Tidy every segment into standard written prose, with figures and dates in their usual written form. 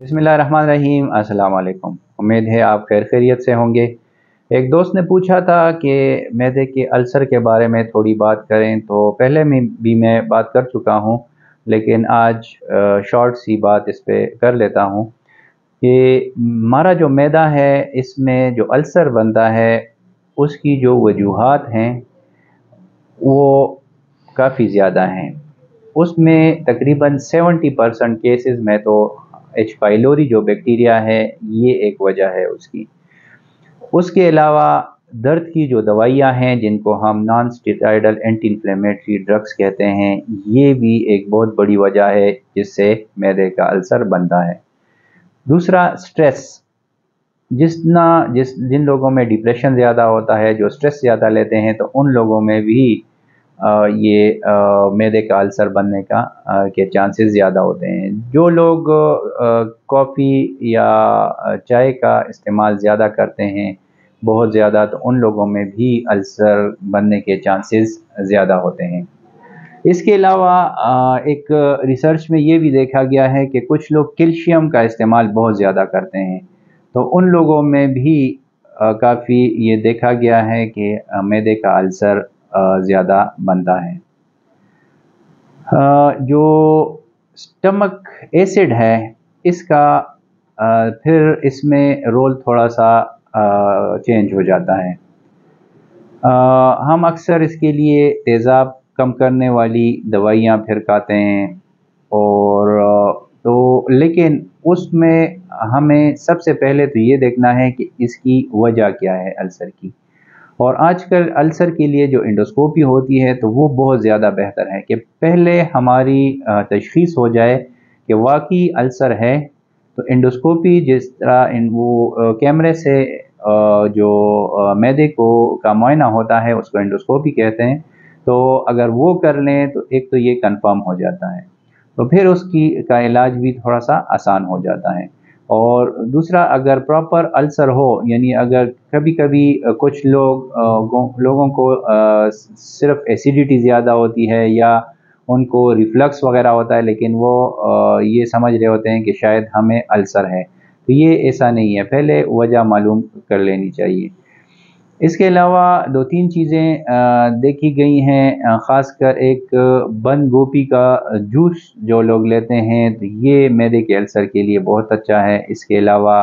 बिस्मिल्लाहिर्रहमानिर्रहीम। अस्सलाम वालेकुम। उम्मीद है आप खैर खैरियत से होंगे। एक दोस्त ने पूछा था कि मैदे के अल्सर के बारे में थोड़ी बात करें, तो पहले में भी मैं बात कर चुका हूँ, लेकिन आज शॉर्ट सी बात इस पे कर लेता हूँ कि हमारा जो मैदा है इसमें जो अल्सर बनता है उसकी जो वजूहात हैं वो काफ़ी ज़्यादा हैं। उसमें तकरीबन 70% केसेस में तो एच पाइलोरी जो बैक्टीरिया है ये एक वजह है उसकी। उसके अलावा दर्द की जो दवाइयाँ हैं जिनको हम non steroidal anti inflammatory drugs कहते हैं, ये भी एक बहुत बड़ी वजह है जिससे मैदे का अल्सर बनता है। दूसरा, स्ट्रेस। जिन लोगों में डिप्रेशन ज़्यादा होता है, जो स्ट्रेस ज़्यादा लेते हैं, तो उन लोगों में भी ये मैदे का अल्सर बनने के चांसेस ज़्यादा होते हैं। जो लोग कॉफ़ी या चाय का इस्तेमाल ज़्यादा करते हैं बहुत ज़्यादा, तो उन लोगों में भी अल्सर बनने के चांसेस ज़्यादा होते हैं। इसके अलावा एक रिसर्च में ये भी देखा गया है कि कुछ लोग कैल्शियम का इस्तेमाल बहुत ज़्यादा करते हैं, तो उन लोगों में भी काफ़ी ये देखा गया है कि मैदे का अल्सर ज़्यादा बनता है। जो स्टमक एसिड है इसका फिर इसमें रोल थोड़ा सा चेंज हो जाता है। हम अक्सर इसके लिए तेज़ाब कम करने वाली दवाइयाँ फिर खाते हैं, और तो लेकिन उसमें हमें सबसे पहले तो ये देखना है कि इसकी वजह क्या है अल्सर की। और आजकल अल्सर के लिए जो एंडोस्कोपी होती है तो वो बहुत ज़्यादा बेहतर है कि पहले हमारी तशख़ीस हो जाए कि वाकई अल्सर है। तो एंडोस्कोपी जिस तरह वो कैमरे से जो मैदे को का मुआयना होता है उसको एंडोस्कोपी कहते हैं। तो अगर वो कर लें तो एक तो ये कंफर्म हो जाता है, तो फिर उसकी का इलाज भी थोड़ा सा आसान हो जाता है। और दूसरा, अगर प्रॉपर अल्सर हो, यानी अगर कभी-कभी कुछ लोगों को सिर्फ एसिडिटी ज़्यादा होती है या उनको रिफ्लक्स वगैरह होता है, लेकिन वो ये समझ रहे होते हैं कि शायद हमें अल्सर है, तो ये ऐसा नहीं है, पहले वजह मालूम कर लेनी चाहिए। इसके अलावा 2-3 चीज़ें देखी गई हैं, ख़ासकर एक बंद गोभी का जूस जो लोग लेते हैं तो ये मैदे के अल्सर के लिए बहुत अच्छा है। इसके अलावा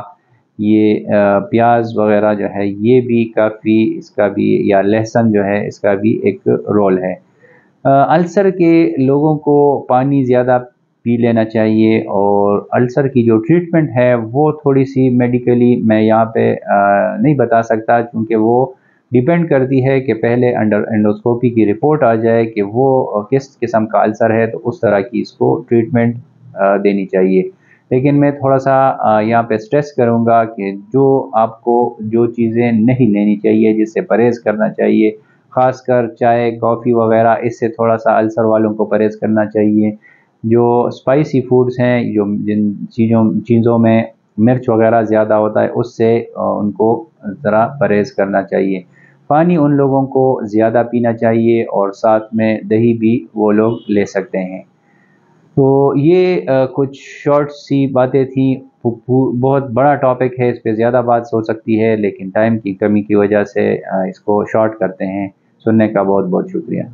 ये प्याज वगैरह जो है ये भी काफ़ी, इसका भी, या लहसुन जो है इसका भी एक रोल है। अल्सर के लोगों को पानी ज़्यादा पी लेना चाहिए, और अल्सर की जो ट्रीटमेंट है वो थोड़ी सी मेडिकली मैं यहाँ पे नहीं बता सकता, क्योंकि वो डिपेंड करती है कि पहले अंडर एंडोस्कोपी की रिपोर्ट आ जाए कि वो किस किस्म का अल्सर है, तो उस तरह की इसको ट्रीटमेंट देनी चाहिए। लेकिन मैं थोड़ा सा यहाँ पे स्ट्रेस करूँगा कि आपको जो चीज़ें नहीं लेनी चाहिए, जिससे परहेज़ करना चाहिए, ख़ासकर चाय, कॉफ़ी वगैरह, इससे थोड़ा सा अल्सर वालों को परहेज़ करना चाहिए। जो स्पाइसी फूड्स हैं, जो जिन चीज़ों में मिर्च वगैरह ज़्यादा होता है, उससे उनको ज़रा परहेज़ करना चाहिए। पानी उन लोगों को ज़्यादा पीना चाहिए, और साथ में दही भी वो लोग ले सकते हैं। तो ये कुछ शॉर्ट सी बातें थी। बहुत बड़ा टॉपिक है, इस पे ज़्यादा बात हो सकती है, लेकिन टाइम की कमी की वजह से इसको शॉर्ट करते हैं। सुनने का बहुत बहुत शुक्रिया।